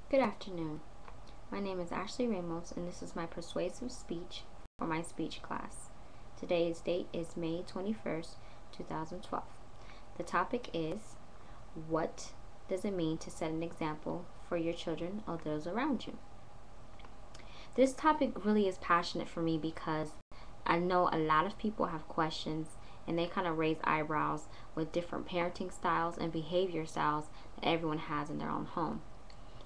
Good afternoon. My name is A.ramos, and this is my persuasive speech for my speech class. Today's date is May 21st, 2012. The topic is, what does it mean to set an example for your children or those around you? This topic really is passionate for me because I know a lot of people have questions and they kind of raise eyebrows with different parenting styles and behavior styles that everyone has in their own home.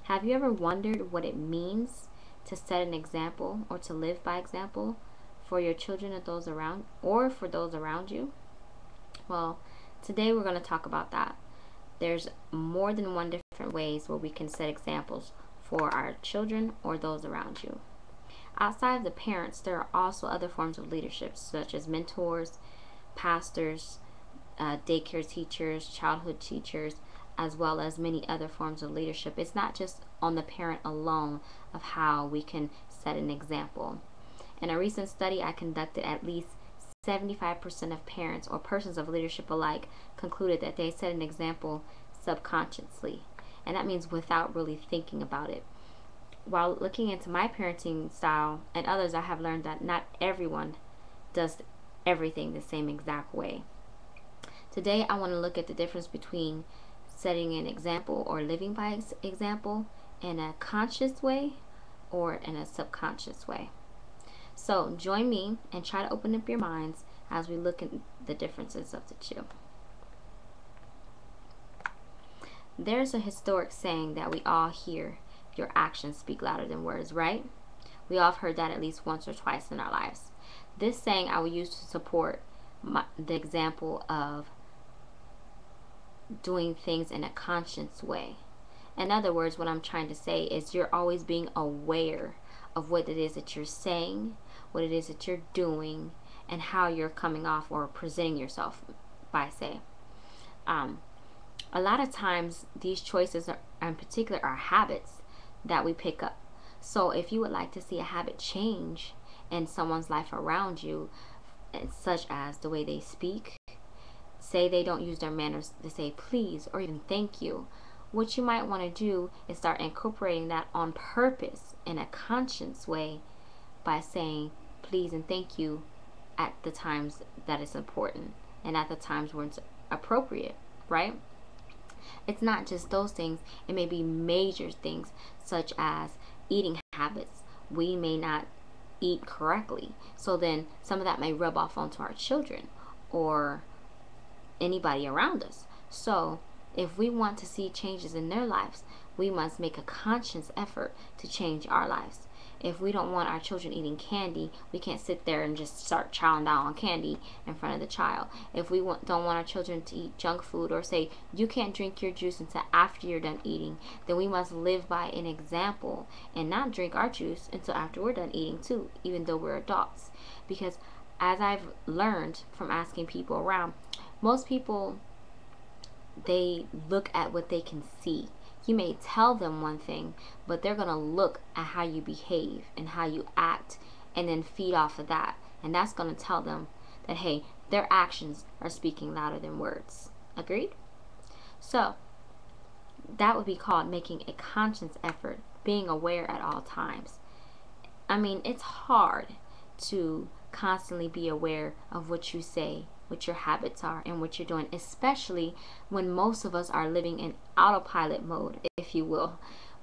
Have you ever wondered what it means to set an example or to live by example for your children or for those around you? Well, today we're going to talk about that. There's more than one different ways where we can set examples for our children or those around you. Outside of the parents, there are also other forms of leadership, such as mentors, pastors, daycare teachers, childhood teachers, as well as many other forms of leadership. It's not just on the parent alone of how we can set an example. In a recent study I conducted, at least 75% of parents or persons of leadership alike concluded that they set an example subconsciously, and that means without really thinking about it. While looking into my parenting style and others, I have learned that not everyone does everything the same exact way. Today I want to look at the difference between setting an example or living by example in a conscious way or in a subconscious way. So join me and try to open up your minds as we look at the differences of the two. There's a historic saying that we all hear: your actions speak louder than words, right? We all have heard that at least once or twice in our lives. This saying I will use to support the example of doing things in a conscious way. In other words, what I'm trying to say is you're always being aware of what it is that you're saying, what it is that you're doing, and how you're coming off or presenting yourself by say. A lot of times these choices in particular are habits that we pick up. So if you would like to see a habit change in someone's life around you, such as the way they speak, say they don't use their manners to say please or even thank you, what you might want to do is start incorporating that on purpose in a conscious way by saying please and thank you at the times that it's important and at the times when it's appropriate, right? It's not just those things. It may be major things such as eating habits. We may not eat correctly, so then some of that may rub off onto our children or anybody around us. So if we want to see changes in their lives, we must make a conscious effort to change our lives. If we don't want our children eating candy, we can't sit there and just start chowing down on candy in front of the child. If we don't want our children to eat junk food or say you can't drink your juice until after you're done eating, then we must live by an example and not drink our juice until after we're done eating too, even though we're adults. Because as I've learned from asking people around, most people, they look at what they can see. You may tell them one thing, but they're going to look at how you behave and how you act and then feed off of that. And that's going to tell them that, hey, their actions are speaking louder than words. Agreed? So that would be called making a conscious effort, being aware at all times. I mean, it's hard to constantly be aware of what you say, what your habits are, and what you're doing, especially when most of us are living in autopilot mode, if you will.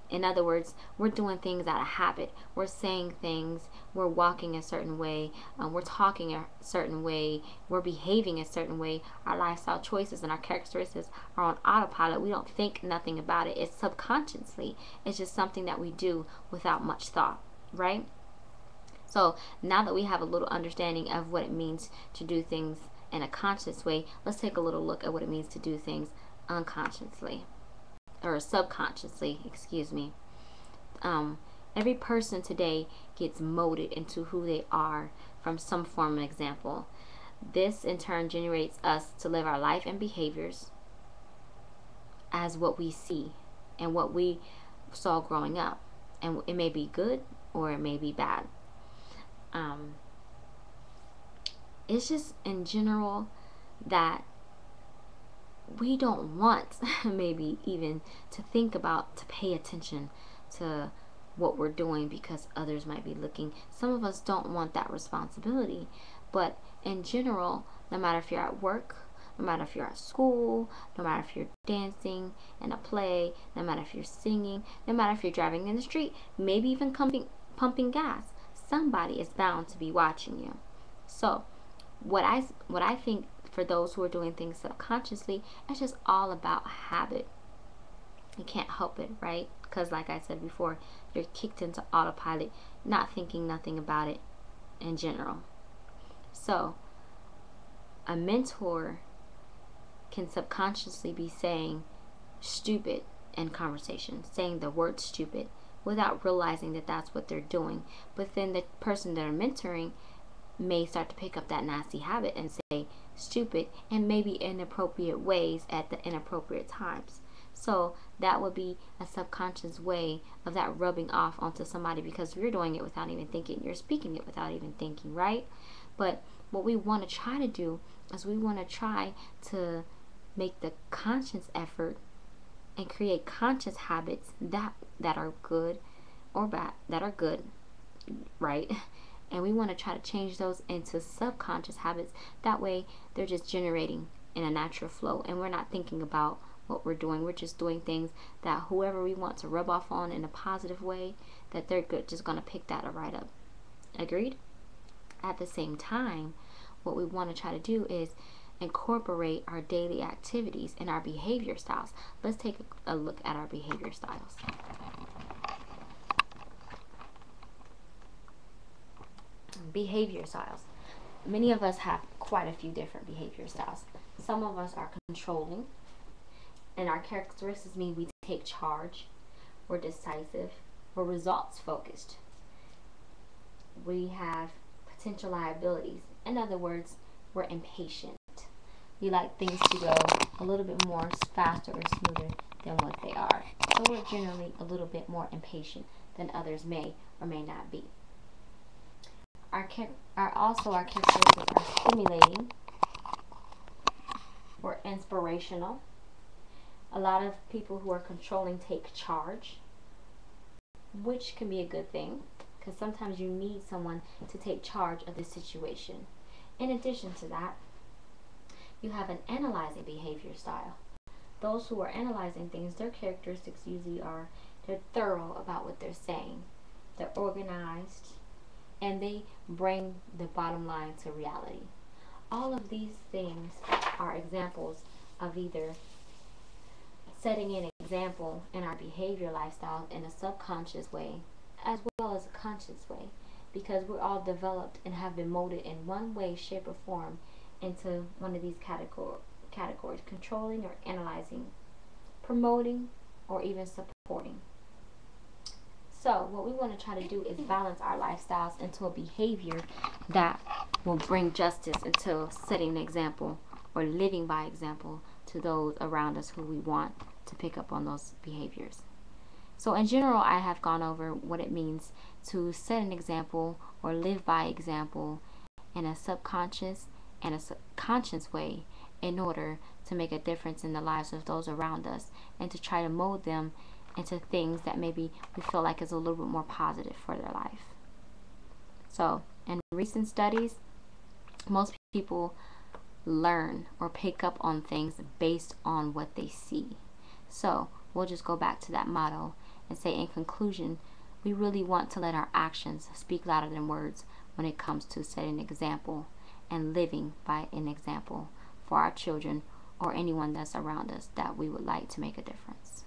In other words, we're doing things out of habit. We're saying things, we're walking a certain way, we're talking a certain way, we're behaving a certain way. Our lifestyle choices and our characteristics are on autopilot. We don't think nothing about it. It's subconsciously. It's just something that we do without much thought, right? So now that we have a little understanding of what it means to do things in a conscious way, let's take a little look at what it means to do things unconsciously or subconsciously, excuse me. Every person today gets molded into who they are from some form of example. This in turn generates us to live our life and behaviors as what we see and what we saw growing up, and it may be good or it may be bad. It's just in general that we don't want maybe even to think about, to pay attention to what we're doing because others might be looking. Some of us don't want that responsibility, but in general, no matter if you're at work, no matter if you're at school, no matter if you're dancing in a play, no matter if you're singing, no matter if you're driving in the street, maybe even pumping gas, somebody is bound to be watching you. So what I think, for those who are doing things subconsciously, it's just all about habit. You can't help it, right? Because like I said before, you're kicked into autopilot, not thinking nothing about it in general. So a mentor can subconsciously be saying stupid in conversation, saying the word stupid without realizing that that's what they're doing. But then the person that are mentoring may start to pick up that nasty habit and say stupid, and maybe inappropriate ways at the inappropriate times. So that would be a subconscious way of that rubbing off onto somebody, because you're doing it without even thinking. You're speaking it without even thinking, right? But what we want to try to do is we want to try to make the conscious effort and create conscious habits that are good or bad, that are good, right? And we want to try to change those into subconscious habits. That way they're just generating in a natural flow, and we're not thinking about what we're doing. We're just doing things that whoever we want to rub off on in a positive way, that they're just going to pick that right up. Agreed? At the same time, what we want to try to do is incorporate our daily activities and our behavior styles. Let's take a look at our behavior styles. Behavior styles. Many of us have quite a few different behavior styles. Some of us are controlling, and our characteristics mean we take charge, we're decisive, we're results focused. We have potential liabilities. In other words, we're impatient. We like things to go a little bit more faster or smoother than what they are. So we're generally a little bit more impatient than others may or may not be. Our characteristics are stimulating, we're inspirational. A lot of people who are controlling take charge, which can be a good thing, because sometimes you need someone to take charge of the situation. In addition to that, you have an analyzing behavior style. Those who are analyzing things, their characteristics usually are they're thorough about what they're saying, they're organized, and they bring the bottom line to reality. All of these things are examples of either setting an example in our behavior lifestyle in a subconscious way as well as a conscious way, because we're all developed and have been molded in one way, shape, or form into one of these categories: controlling or analyzing, promoting, or even supporting. So what we want to try to do is balance our lifestyles into a behavior that will bring justice, into setting an example or living by example to those around us who we want to pick up on those behaviors. So in general, I have gone over what it means to set an example or live by example in a subconscious and a conscious way in order to make a difference in the lives of those around us, and to try to mold them into things that maybe we feel like is a little bit more positive for their life. So in recent studies, most people learn or pick up on things based on what they see. So we'll just go back to that motto and say, in conclusion, we really want to let our actions speak louder than words when it comes to setting an example and living by an example for our children or anyone that's around us that we would like to make a difference.